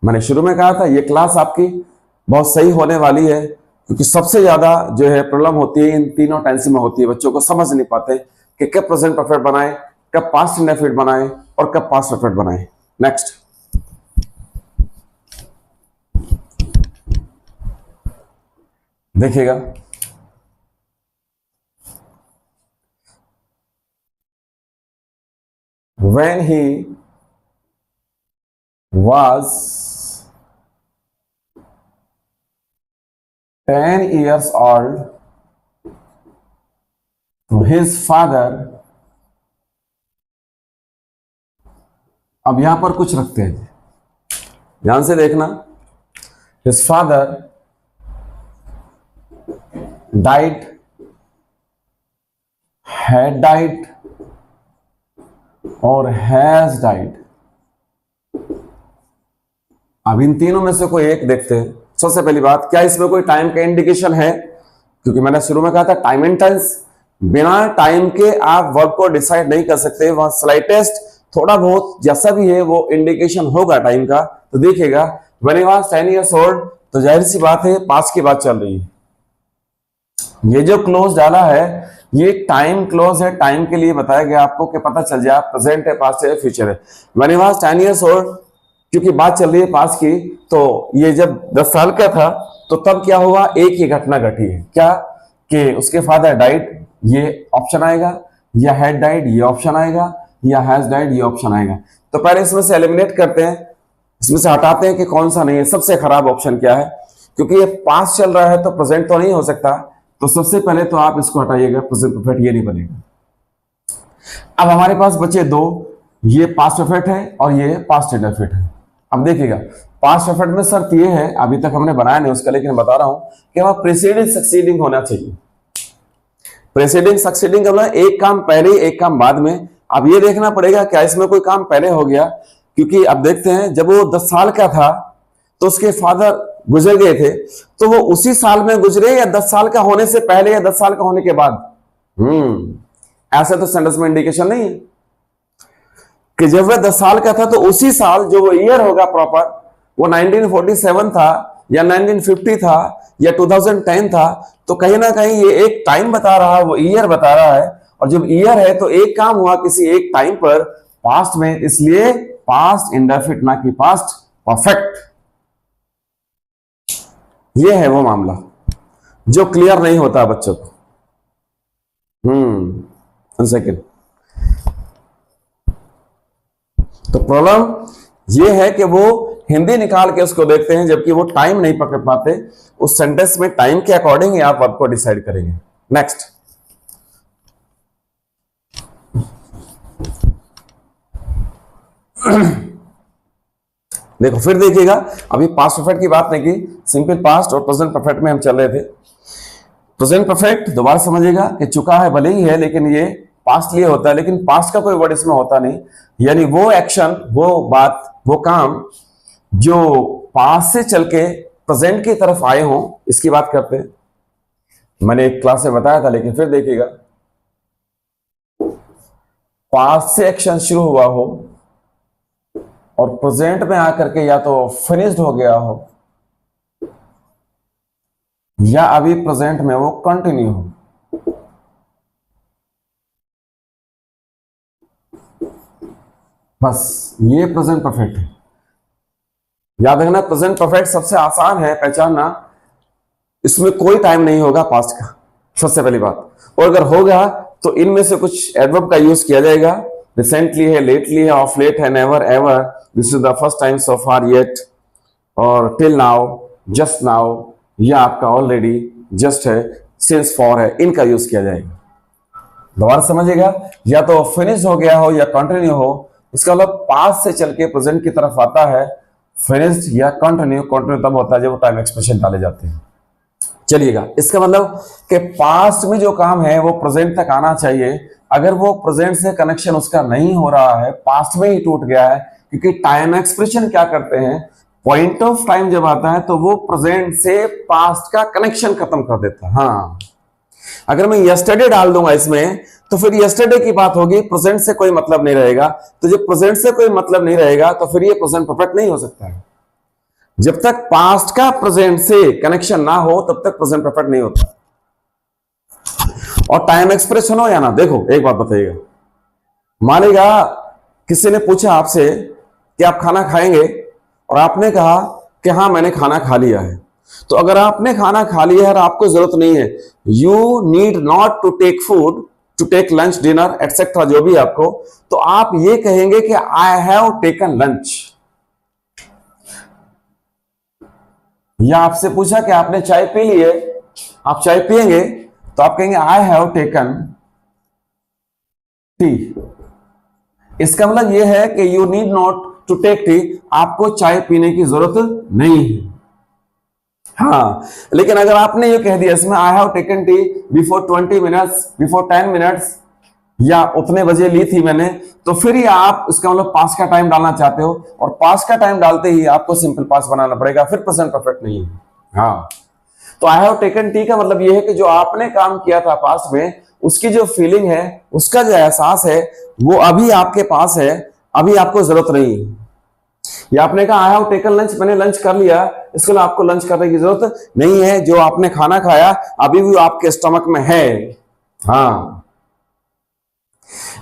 A: मैंने शुरू में कहा था ये क्लास आपकी बहुत सही होने वाली है, क्योंकि सबसे ज्यादा जो है प्रॉब्लम होती है इन तीनों टेंस में होती है, बच्चों को समझ नहीं पाते कि कब प्रेजेंट परफेक्ट बनाए, कब पास्ट इंडेफिनिट बनाए, और कब पास्ट परफेक्ट बनाए। नेक्स्ट देखिएगा, when he was 10 years old, his father, अब यहां पर कुछ रखते हैं, ध्यान से देखना, his father died, had died और हैज डाइड। अब इन तीनों में से कोई एक देखते हैं। सबसे पहली बात, क्या इसमें कोई टाइम का इंडिकेशन है? क्योंकि मैंने शुरू में कहा था टाइम एंड टेंस, बिना टाइम के आप वर्ब को डिसाइड नहीं कर सकते। वहां स्लाइटेस्ट थोड़ा बहुत जैसा भी है वो इंडिकेशन होगा टाइम का। तो देखिएगा when he was 10 years old, तो जाहिर सी बात है पास्ट की बात चल रही है। ये जो क्लोज डाला है ये टाइम क्लोज है, टाइम के लिए बताया गया आपको कि पता चल जाए प्रेजेंट है, पास्ट है, फ्यूचर है। When he was 10 years old, क्योंकि बात चल रही है पास्ट की, तो ये जब 10 साल का था तो तब क्या हुआ, एक ही घटना घटी है, क्या कि उसके फादर डाइड, ये ऑप्शन आएगा, या हैड डाइड ये ऑप्शन आएगा, या हैज डाइड ये ऑप्शन आएगा। तो पहले इसमें से एलिमिनेट करते हैं, इसमें से हटाते हैं कि कौन सा नहीं है। सबसे खराब ऑप्शन क्या है, क्योंकि ये पास्ट चल रहा है तो प्रेजेंट तो नहीं हो सकता, तो सबसे पहले तो आप इसको हटाइएगा, प्रेजेंट परफेक्ट ये नहीं बनेगा। अब हमारे पास बचे दो, ये पास्ट परफेक्ट है और ये पास्ट इंडेफिनिट है। अब देखिएगा पास्ट परफेक्ट में शर्त ये है, अभी तक हमने बनाया नहीं उसका, लेकिन बता रहा हूं कि वहां प्रीसीडिंग सक्सीडिंग होना चाहिए। प्रीसीडिंग सक्सीडिंग का मतलब एक काम पहले एक काम बाद में। अब ये देखना पड़ेगा क्या इसमें कोई काम पहले हो गया, क्योंकि अब देखते हैं जब वो 10 साल का था तो उसके फादर गुजर गए थे, तो वो उसी साल में गुजरे या 10 साल का होने से पहले या 10 साल का होने के बाद। ऐसा तो सेंटेंस में इंडिकेशन नहीं है कि जब वह 10 साल का था तो उसी साल जो वो ईयर होगा प्रॉपर, वो 1947 था या 1950 था या 2010 था, तो कहीं ना कहीं ये एक टाइम बता रहा है, वो ईयर बता रहा है। और जब ईयर है तो एक काम हुआ किसी एक टाइम पर पास्ट में, इसलिए पास्ट इंडेफिनिट ना कि पास्ट परफेक्ट। ये है वो मामला जो क्लियर नहीं होता बच्चों को। सेकेंड, तो प्रॉब्लम ये है कि वो हिंदी निकाल के उसको देखते हैं, जबकि वो टाइम नहीं पकड़ पाते। उस सेंटेंस में टाइम के अकॉर्डिंग ही आप वर्ब को डिसाइड करेंगे। नेक्स्ट, देखो फिर देखिएगा, अभी पास्ट परफेक्ट की बात नहीं की, सिंपल पास्ट और प्रेजेंट परफेक्ट में हम चल रहे थे। प्रेजेंट परफेक्ट दोबारा समझिएगा कि चुका है भले ही है, लेकिन ये पास्ट लिए होता है, लेकिन पास्ट का कोई वर्ड इसमें होता नहीं। यानी वो एक्शन, वो बात, वो काम जो पास्ट से चल के प्रेजेंट की तरफ आए हों, इसकी बात करते हैं। मैंने एक क्लास में बताया था, लेकिन फिर देखिएगा, पास्ट से एक्शन शुरू हुआ हो और प्रेजेंट में आकर के या तो फिनिश्ड हो गया हो या अभी प्रेजेंट में वो कंटिन्यू हो। बस ये प्रेजेंट परफेक्ट है। याद रखना, प्रेजेंट परफेक्ट सबसे आसान है पहचानना, इसमें कोई टाइम नहीं होगा पास्ट का, सबसे पहली बात। और अगर होगा तो इनमें से कुछ एडवर्ब का यूज किया जाएगा। रिसेंटली है, लेटली है, ऑफ लेट है, never ever, this is the first time, so far, yet, और टिल नाउ, जस्ट नाउ, या आपका ऑलरेडी, जस्ट है, सिंस, फॉर है, इनका यूज किया जाएगा। दोबारा समझिएगा, या तो फिनिश हो गया हो या कंटिन्यू हो, इसका मतलब पास्ट से चल के प्रेजेंट की तरफ आता है। फिनिश्ड या कंटिन्यू, कंटिन्यू तब होता है जब वो टाइम एक्सप्रेशन डाले जाते हैं। चलिएगा, इसका मतलब कि पास्ट में जो काम है वो प्रेजेंट तक आना चाहिए। अगर वो प्रेजेंट से कनेक्शन उसका नहीं हो रहा है, पास्ट में ही टूट गया है, क्योंकि टाइम एक्सप्रेशन क्या करते हैं, पॉइंट ऑफ टाइम जब आता है तो वो प्रेजेंट से पास्ट का कनेक्शन खत्म कर देता है। हाँ, अगर मैं यस्टरडे डाल दूंगा इसमें तो फिर यस्टरडे की बात होगी, प्रेजेंट से कोई मतलब नहीं रहेगा। तो जब प्रेजेंट से कोई मतलब नहीं रहेगा तो फिर ये प्रेजेंट परफेक्ट नहीं हो सकता है। जब तक पास्ट का प्रेजेंट से कनेक्शन ना हो तब तक प्रेजेंट परफेक्ट नहीं होता। और टाइम एक्सप्रेशन हो या ना, देखो एक बात बताइएगा, मानेगा किसी ने पूछा आपसे कि आप खाना खाएंगे और आपने कहा कि हाँ मैंने खाना खा लिया है। तो अगर आपने खाना खा लिया है और आपको जरूरत नहीं है, you need not to take food, to take lunch, dinner etcetera, जो भी आपको, तो आप ये कहेंगे कि आई हैव टेकन लंच। या आपसे पूछा कि आपने चाय पी ली है, आप चाय पिएंगे तो आप कहेंगे आई हैव टेकन टी। इसका मतलब यह है कि you need not to take tea, आपको चाय पीने की जरूरत नहीं है। हाँ, लेकिन अगर आपने ये कह दिया इसमें I have taken tea before 20 minutes, before 10 minutes, या उतने बजे ली थी मैंने, तो फिर ही आप इसका मतलब पास्ट का टाइम डालना चाहते हो, और पास्ट का टाइम डालते ही आपको सिंपल पास्ट बनाना पड़ेगा, फिर प्रेजेंट परफेक्ट नहीं है। हाँ, तो आई हैव टेकन टी का मतलब यह है कि जो आपने काम किया था पास्ट में, उसकी जो फीलिंग है, उसका जो एहसास है, वो अभी आपके पास है, अभी आपको जरूरत नहीं है। या आपने कहा आई हैव टेकन लंच, मैंने लंच कर लिया, इसके लिए आपको लंच करने की जरूरत नहीं है। जो आपने खाना खाया अभी भी आपके स्टमक में है। हाँ,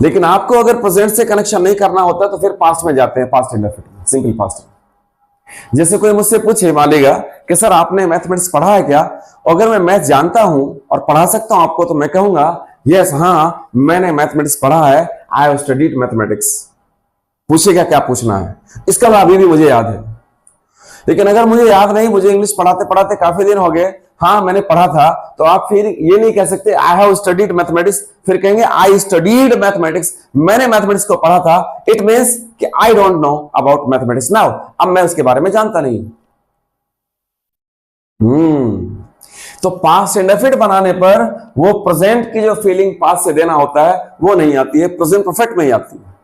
A: लेकिन आपको अगर प्रेजेंट से कनेक्शन नहीं करना होता तो फिर पास्ट में जाते हैं, पास्ट इंडेफिनिट, सिंपल पास्ट। जैसे कोई मुझसे पूछे, मान लीजिएगा कि सर आपने मैथमेटिक्स पढ़ा है क्या, अगर मैं मैथ जानता हूं और पढ़ा सकता हूं आपको, तो मैं कहूंगा यस, हाँ मैंने मैथमेटिक्स पढ़ा है, आई हैव स्टडीड मैथमेटिक्स। पूछेगा क्या पूछना है, इसका अभी भी मुझे याद है। लेकिन अगर मुझे याद नहीं, मुझे इंग्लिश पढ़ाते पढ़ाते काफी दिन हो गए, हाँ मैंने पढ़ा था, तो आप फिर ये नहीं कह सकते आई हैव स्टडीड मैथमेटिक्स, फिर कहेंगे आई स्टडीड मैथमेटिक्स, मैंने मैथमेटिक्स को पढ़ा था। इट मींस कि I don't know about mathematics now, अब मैं उसके बारे में जानता नहीं। तो पास्ट इंडेफिनिट बनाने पर वो प्रेजेंट की जो फीलिंग पास्ट से देना होता है वो नहीं आती है, प्रेजेंट परफेक्ट में ही आती है।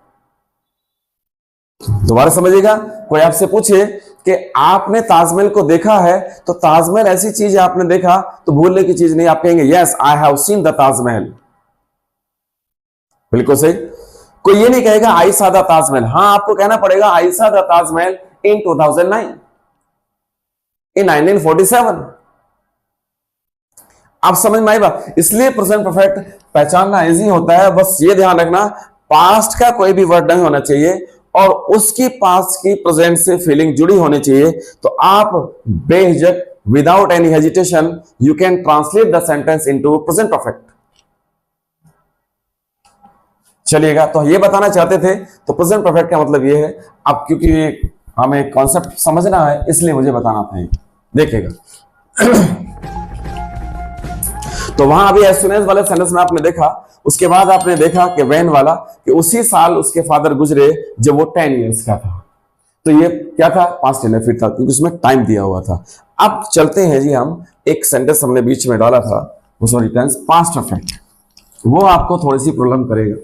A: दोबारा समझिएगा, कोई आपसे पूछे कि आपने ताजमहल को देखा है, तो ताजमहल ऐसी चीज है आपने देखा, तो भूलने की चीज नहीं, आप कहेंगे yes I have seen the Taj Mahal. बिल्कुल सही। कोई ये नहीं कहेगा आई सा द ताजमहल, हाँ आपको कहना पड़ेगा आई सा द ताजमहल इन 2009, इन 1947। आप समझ में आई बात। इसलिए प्रेजेंट परफेक्ट पहचानना इजी होता है। बस ये ध्यान रखना, पास्ट का कोई भी वर्ड नहीं होना चाहिए और उसकी पास्ट की प्रेजेंट से फीलिंग जुड़ी होनी चाहिए। तो आप बेझिझक, without any hesitation, you can translate the sentence into present perfect. चलिएगा, तो ये बताना चाहते थे, तो प्रेजेंट परफेक्ट का मतलब ये है। अब क्योंकि हमें कॉन्सेप्ट समझना है इसलिए मुझे बताना था। देखिएगा तो वहां अभी एज सुन एज वाले सेंटेंस में आपने देखा, उसके बाद आपने देखा कि वैन वाला, कि उसी साल उसके फादर गुजरे जब वो 10 इयर्स का था। तो ये क्या था, पास्ट इंडेफिनिट था, क्योंकि उसमें टाइम दिया हुआ था। अब चलते हैं जी, हम एक सेंटेंस हमने बीच में डाला था, वो सॉरी टेंस पास्ट परफेक्ट, वो आपको थोड़ी सी प्रॉब्लम करेगा,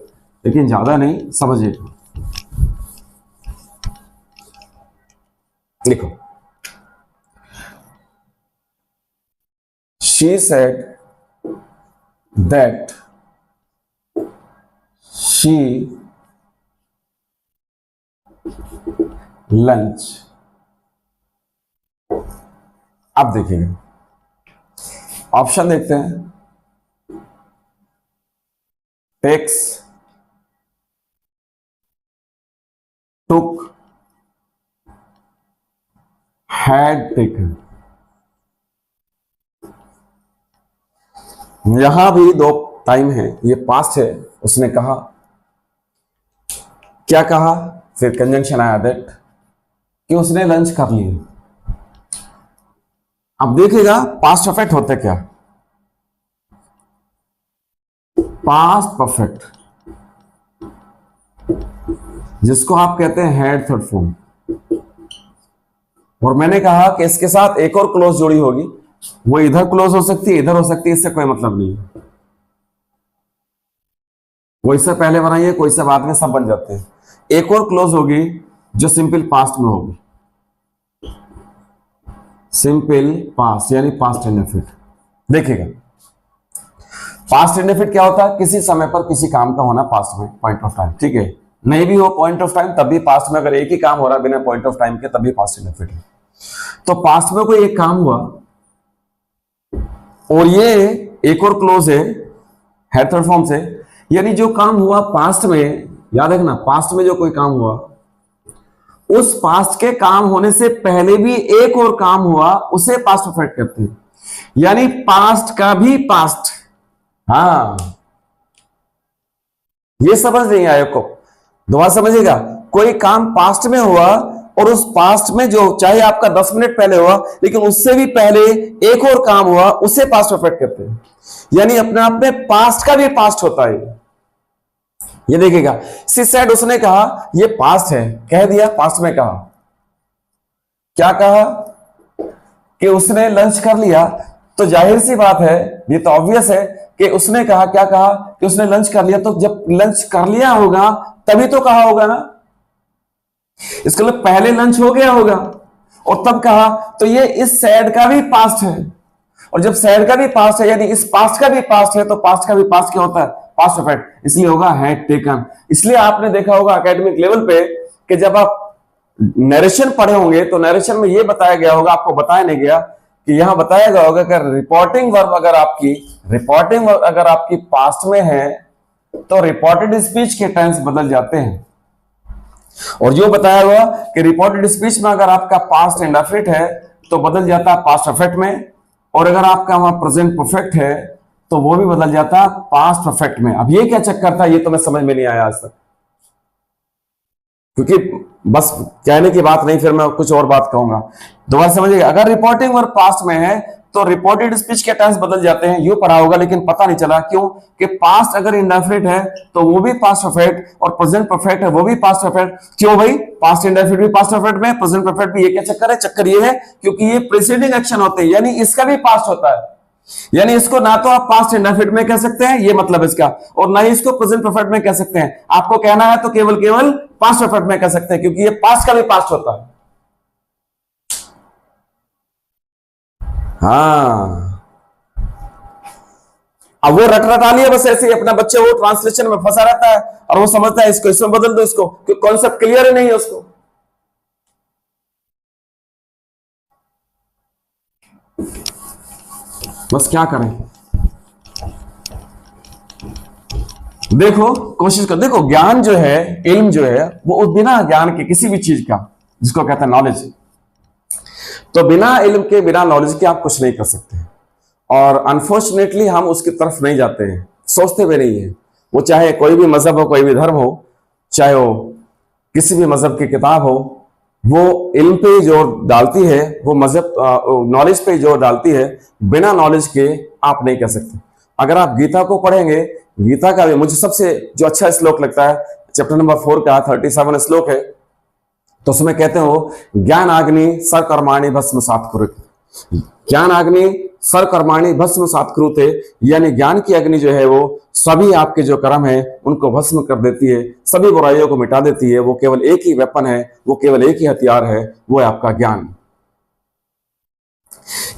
A: लेकिन ज्यादा नहीं, समझिएगा। देखो, she said that she lunch। अब देखिएगा, ऑप्शन देखते हैं, टेक्स, took, had taken। यहां भी दो टाइम है, ये पास्ट है, उसने कहा, क्या कहा, फिर कंजंक्शन आया दैट, कि उसने लंच कर लिया। अब देखिएगा पास्ट परफेक्ट होता क्या, पास्ट परफेक्ट जिसको आप कहते हैं हैड थर्ड फॉर्म। और मैंने कहा कि इसके साथ एक और क्लोज जोड़ी होगी, वो इधर क्लोज हो सकती है, इधर हो सकती है, इससे कोई मतलब नहीं है। कोई से पहले बनाइए, कोई से बाद में, सब बन जाते हैं। एक और क्लोज होगी जो सिंपल पास्ट में होगी, सिंपल पास्ट यानी पास्ट इंडेफिनिट। देखिएगा पास्ट इंडेफिनिट क्या होता है, किसी समय पर किसी काम का होना पास्ट में, पॉइंट ऑफ टाइम, ठीक है। नहीं भी हो पॉइंट ऑफ टाइम तब भी पास्ट में, अगर एक ही काम हो रहा है बिना पॉइंट ऑफ टाइम के तब भी पास्ट इंडेफिनिट है। तो पास्ट में कोई एक काम हुआ और ये एक और क्लोज है थर्ड फॉर्म से, यानी जो काम हुआ पास्ट में, याद रखना पास्ट में जो कोई काम हुआ, उस पास्ट के काम होने से पहले भी एक और काम हुआ, उसे पास्ट परफेक्ट कहते हैं। यानी पास्ट का भी पास्ट। हाँ, ये समझ नहीं आया को, दोबारा समझिएगा। कोई काम पास्ट में हुआ और उस पास्ट में जो चाहे आपका 10 मिनट पहले हुआ, लेकिन उससे भी पहले एक और काम हुआ, उसे पास्ट परफेक्ट कहते हैं। यानी अपने आप में पास्ट का भी पास्ट होता है। ये देखिएगा, शी सेड, उसने कहा, ये पास्ट है, कह दिया, पास्ट में कहा, क्या कहा कि उसने लंच कर लिया। तो जाहिर सी बात है, ये तो ऑब्वियस है कि उसने कहा, क्या कहा कि उसने लंच कर लिया। तो जब लंच कर लिया होगा तभी तो कहा होगा ना, इसका मतलब पहले लंच हो गया होगा और तब कहा। तो ये इस सैड का भी पास्ट है, और जब सैड का भी पास्ट है यानी इस पास्ट का भी पास्ट है, तो पास्ट का भी पास्ट क्या होता है, पास्ट परफेक्ट, इसलिए होगा हैड टेकन। इसलिए आपने देखा होगा एकेडमिक लेवल पे कि जब आप नरेशन पढ़े होंगे तो नरेशन में यह बताया गया होगा, आपको बताया नहीं गया कि यहां बताया गया होगा कि रिपोर्टिंग वर्ब अगर आपकी पास्ट में है तो रिपोर्टेड स्पीच के टेंस बदल जाते हैं। और जो बताया हुआ कि रिपोर्टेड स्पीच में अगर आपका पास्ट इंडेफिनिट है तो बदल जाता है पास्ट परफेक्ट में, और अगर आपका वहां प्रेजेंट परफेक्ट है तो वो भी बदल जाता है पास्ट परफेक्ट में। अब ये क्या चक्कर था, ये तो मैं समझ में नहीं आया आज तक, क्योंकि बस कहने की बात नहीं, फिर मैं कुछ और बात कहूंगा। दोबारा समझिएगा, अगर रिपोर्टिंग वर्ब पास्ट में है तो रिपोर्टेड स्पीच के टेंस बदल जाते हैं। यूं पढ़ा होगा लेकिन पता नहीं चला, क्यों कि पास्ट अगर इंडेफिनिट है तो वो भी पास्ट परफेक्ट, और प्रेजेंट परफेक्ट है वो भी पास्ट परफेक्ट। क्यों भाई, पास्ट इंडेफिनिट भी पास्ट परफेक्ट में, प्रेजेंट परफेक्ट भी। ये क्या चक्कर है, चक्कर ये है क्योंकि ये प्रीसीडिंग एक्शन होते हैं, यानी इसका भी पास्ट होता है। यानी इसको ना तो आप पास्ट इंडेफिनिट में कह सकते हैं, ये मतलब इसका, और ना ही इसको प्रेजेंट परफेक्ट में कह सकते हैं। आपको कहना है तो केवल पास्ट परफेक्ट में कह सकते हैं, क्योंकि ये पास्ट का भी पास्ट होता है। हाँ, अब वो रट रटा लिया बस ऐसे ही, अपना बच्चे वो ट्रांसलेशन में फंसा रहता है और वो समझता है इसको इसमें बदल दो, इसको क्योंकि कॉन्सेप्ट क्लियर ही नहीं है उसको। बस क्या करें, देखो कोशिश कर, देखो ज्ञान जो है, इल्म जो है, वो बिना ज्ञान के किसी भी चीज का, जिसको कहते हैं नॉलेज, तो बिना इल्म के, बिना नॉलेज के आप कुछ नहीं कर सकते। और अनफॉर्चुनेटली हम उसकी तरफ नहीं जाते हैं, सोचते भी नहीं है। वो चाहे कोई भी मजहब हो, कोई भी धर्म हो, चाहे वो किसी भी मजहब की किताब हो, वो इल्म पे ही जोर डालती है, वो मजहब नॉलेज पे ही जोर डालती है। बिना नॉलेज के आप नहीं कह सकते। अगर आप गीता को पढ़ेंगे, गीता का भी मुझे सबसे जो अच्छा श्लोक लगता है, चैप्टर नंबर 4 का 37 श्लोक है, तो उसमें कहते हो ज्ञान आग्नि सर्वकर्माणि भस्मसात् कुरुते। ज्ञान अग्नि सर्वकर्माणि भस्मसात् कुरुते, यानी ज्ञान की अग्नि जो है वो सभी आपके जो कर्म है उनको भस्म कर देती है, सभी बुराइयों को मिटा देती है। वो केवल एक ही वेपन है, वो केवल एक ही हथियार है, वो है आपका ज्ञान।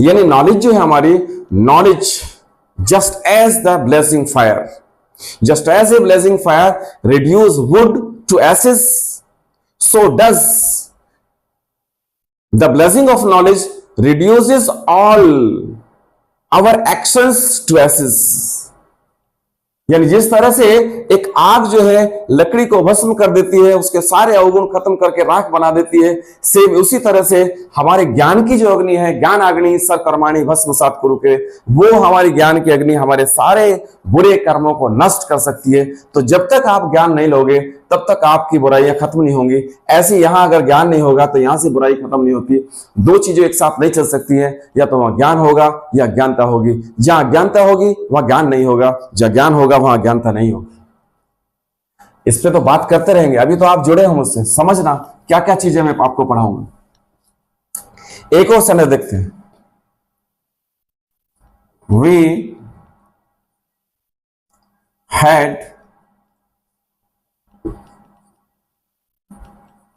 A: यानी नॉलेज जो है हमारी, knowledge just as the blazing fire, just as a blazing fire reduce wood to ashes, so does the blessing of knowledge reduces all our actions to ashes। यानी जिस तरह से एक आग जो है लकड़ी को भस्म कर देती है, उसके सारे अवगुण खत्म करके राख बना देती है, सेम उसी तरह से हमारे ज्ञान की जो अग्नि है, ज्ञान अग्नि सर्वकर्माणि भस्मसात् कुरु के, वो हमारी ज्ञान की अग्नि हमारे सारे बुरे कर्मों को नष्ट कर सकती है। तो जब तक आप ज्ञान नहीं लोगे तब तक आपकी बुराइयां खत्म नहीं होंगी। ऐसे यहां अगर ज्ञान नहीं होगा तो यहां से बुराई खत्म नहीं होती। दो चीजें एक साथ नहीं चल सकती हैं, या तो वहां ज्ञान होगा या अज्ञानता होगी। जहां अज्ञानता होगी वहां ज्ञान नहीं होगा, जहां ज्ञान होगा वहां अज्ञानता नहीं होगी। इस पे तो बात करते रहेंगे। अभी तो आप जुड़े हो मुझसे, समझना क्या क्या चीजें मैं आपको पढ़ाऊंगा। एक और सनद देखते हैं। We had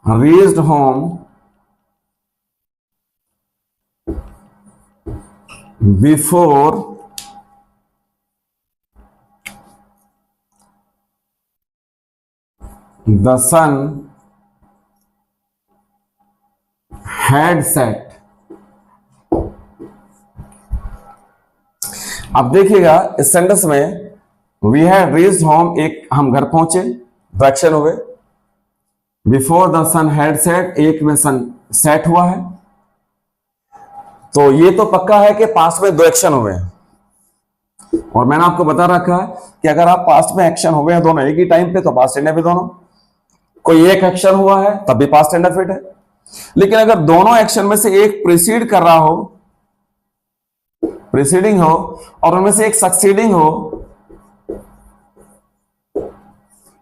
A: reached home before the sun had set। अब देखिएगा इस सेंटेंस में वी हैड रीच्ड होम, एक हम घर पहुंचे, एक्शन हुए। Before the sun had set, एक में सन सेट हुआ है। तो ये तो पक्का है कि पास्ट में दो एक्शन हुए हैं। और मैंने आपको बता रखा है कि अगर आप पास्ट में एक्शन हुए हैं दोनों एक ही टाइम पे तो पास्ट इंडेफिनिट दोनों। कोई एक एक्शन हुआ है तब भी पास्ट इंडेफिनिट है। लेकिन अगर दोनों एक्शन में से एक प्रीसीड कर रहा हो, प्रीसीडिंग हो, और उनमें से एक सक्सीडिंग हो,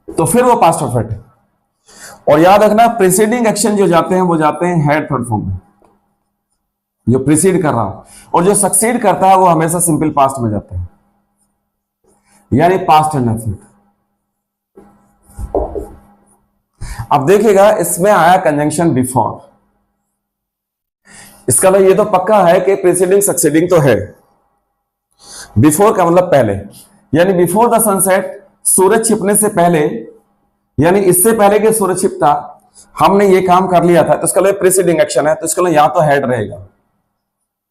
A: तो फिर वो पास्ट परफेक्ट है। और याद रखना प्रीसीडिंग एक्शन जो जाते हैं वो जाते हैं हेड थर्ड फॉर्म में, जो प्रीसीड कर रहा हो, और जो सक्सीड करता है वो हमेशा सिंपल पास्ट में जाता है, यानी पास्ट इंडेफिनिट। अब देखिएगा इसमें आया कंजंक्शन बिफोर। इसका मतलब ये तो पक्का है कि प्रीसीडिंग सक्सीडिंग तो है। बिफोर का मतलब पहले, यानी बिफोर द सनसेट, सूरज छिपने से पहले, यानी इससे पहले कि सूरज छिपता हमने ये काम कर लिया था, तो इसका मतलब प्रीसीडिंग एक्शन है, तो इसका मतलब यहां तो हेड रहेगा।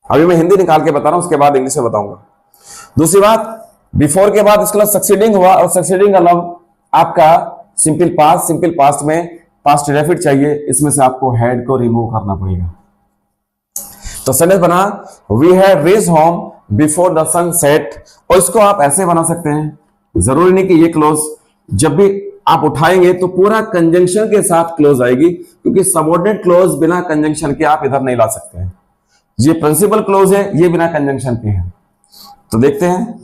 A: अभी मैं हिंदी निकाल के बता रहा हूं, उसके बाद इंग्लिश में बताऊंगा। दूसरी बात, बिफोर के बाद इसका मतलब सक्सीडिंग हुआ, और सक्सीडिंग का मतलब आपका सिंपल पास्ट में पास्ट इंडेफिनिट चाहिए, इसमें से आपको हेड को रिमूव करना पड़ेगा। तो सेंटेंस बना we had reached home before the sun set. और इसको आप ऐसे बना सकते हैं, जरूरी नहीं कि ये क्लोज जब भी आप उठाएंगे तो पूरा कंजंक्शन के साथ क्लोज आएगी, क्योंकि सबऑर्डिनेट क्लोज बिना कंजंक्शन के आप इधर नहीं ला सकते हैं। ये प्रिंसिपल क्लोज है, ये बिना कंजंक्शन के है। तो देखते हैं,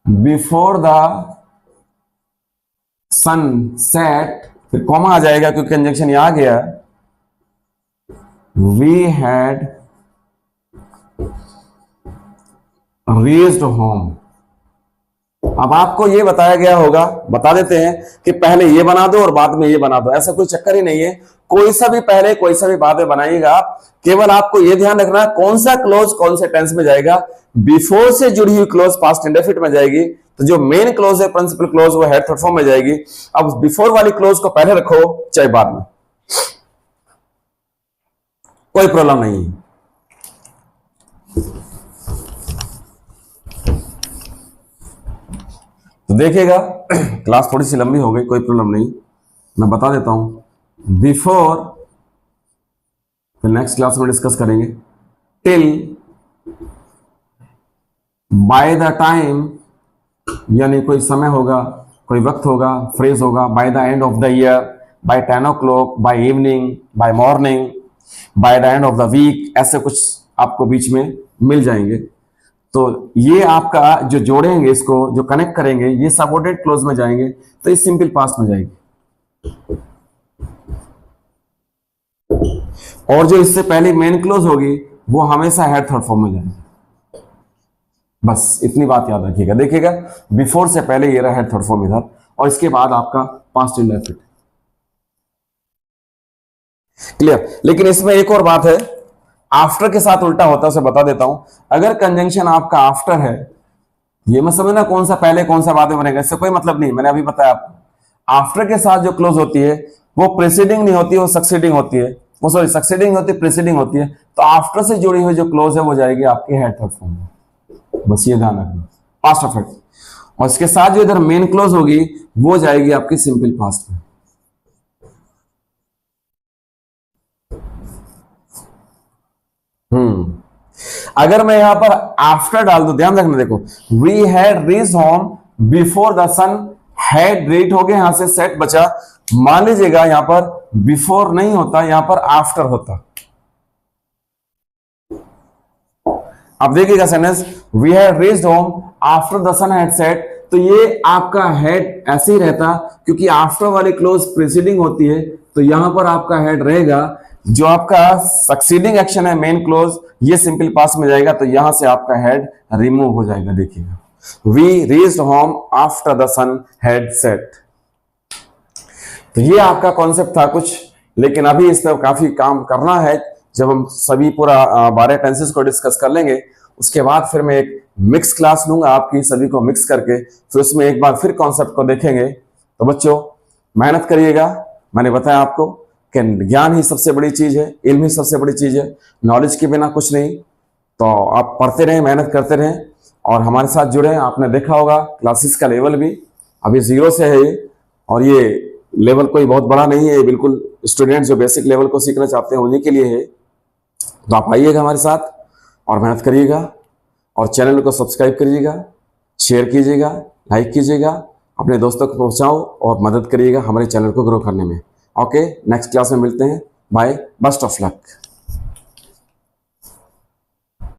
A: बिफोर द सन सेट, फिर कॉमा आ जाएगा क्योंकि कंजंक्शन यहां आ गया। We had reached home. अब आपको ये बताया गया होगा, बता देते हैं कि पहले ये बना दो और बाद में ये बना दो, ऐसा कोई चक्कर ही नहीं है। कोई सा भी पहले कोई सा भी बाद में बनाइएगा आप। केवल आपको ये ध्यान रखना है कौन सा क्लोज कौन से टेंस में जाएगा। बिफोर से जुड़ी हुई क्लोज पास्ट इंडेफिनिट में जाएगी, तो जो मेन क्लोज है प्रिंसिपल क्लोज वो हेड थर्ड फॉर्म में जाएगी। अब बिफोर वाली क्लोज को पहले रखो चाहे बाद में, कोई प्रॉब्लम नहीं है। तो देखिएगा क्लास थोड़ी सी लंबी हो गई, कोई प्रॉब्लम नहीं, मैं बता देता हूं। बिफोर, फिर नेक्स्ट क्लास में डिस्कस करेंगे। टिल, बाय द टाइम, यानी कोई समय होगा, कोई वक्त होगा, फ्रेज होगा। By the end of the year, by 10 o'clock, by evening, by morning, by the end of the week, ऐसे कुछ आपको बीच में मिल जाएंगे। तो ये आपका जो जोड़ेंगे, इसको जो कनेक्ट करेंगे, ये सबऑर्डिनेट क्लोज में जाएंगे, तो ये सिंपल पास्ट में जाएगी। और जो इससे पहले मेन क्लोज होगी वो हमेशा हेड थर्ड फॉर्म में जाएगी। बस इतनी बात याद रखिएगा। देखिएगा बिफोर से पहले ये रहा हेड थर्ड फॉर्म इधर, और इसके बाद आपका पास्ट इंडेफिनिट। क्लियर? लेकिन इसमें एक और बात है, आफ्टर के साथ उल्टा होता है, उसे बता देता हूं। अगर कंजंक्शन आपका आफ्टर है, ये मत समझना कौन सा पहले कौन सा बाद में बनेगा, इससे कोई मतलब नहीं। मैंने अभी बताया आपको, आफ्टर के साथ जो क्लोज होती है वो प्रीसीडिंग नहीं होती, वो सक्सीडिंग होती है। वो सॉरी सक्सीडिंग होती है, प्रीसीडिंग होती है। तो आफ्टर से जुड़ी हुई जो क्लोज है वो जाएगी आपके हेड थर्ड फॉर्म में। बस ये ध्यान रखना। पास्ट परफेक्ट, और इसके साथ जो इधर मेन क्लोज होगी वो जाएगी आपकी सिंपल पास्ट में। अगर मैं यहां पर आफ्टर डाल दूं, ध्यान रखना, देखो we had reached home before the sun, had read हो गया, यहां से सेट बचा। मान लीजिएगा यहां पर बिफोर नहीं होता, यहां पर आफ्टर होता। अब देखिएगा sentence, we had reached home after the sun had set, तो ये आपका हेड ऐसे ही रहता, क्योंकि आफ्टर वाली क्लोज प्रीसीडिंग होती है, तो यहां पर आपका हेड रहेगा। जो आपका सक्सीडिंग एक्शन है मेन क्लोज, ये सिंपल पास्ट में जाएगा, तो यहां से आपका हेड रिमूव हो जाएगा। देखिएगा, we reached home after the sun had set. तो ये आपका कॉन्सेप्ट था कुछ, लेकिन अभी इस पर काफी काम करना है। जब हम सभी पूरा 12 टेंसेस को डिस्कस कर लेंगे, उसके बाद फिर मैं एक मिक्स क्लास लूंगा आपकी, सभी को मिक्स करके फिर उसमें एक बार फिर कॉन्सेप्ट को देखेंगे। तो बच्चों मेहनत करिएगा। मैंने बताया आपको कि ज्ञान ही सबसे बड़ी चीज है, इल्म ही सबसे बड़ी चीज है, नॉलेज के बिना कुछ नहीं। तो आप पढ़ते रहें, मेहनत करते रहें और हमारे साथ जुड़े। आपने देखा होगा क्लासेस का लेवल भी अभी 0 से है ये, और ये लेवल कोई बहुत बड़ा नहीं है, बिल्कुल स्टूडेंट जो बेसिक लेवल को सीखना चाहते हैं उन्हीं के लिए है। तो आप आइएगा हमारे साथ और मेहनत करिएगा, और चैनल को सब्सक्राइब करिएगा, शेयर कीजिएगा, लाइक कीजिएगा, अपने दोस्तों को पहुंचाओ और मदद करिएगा हमारे चैनल को ग्रो करने में। ओके, नेक्स्ट क्लास में मिलते हैं। Bye, best of luck.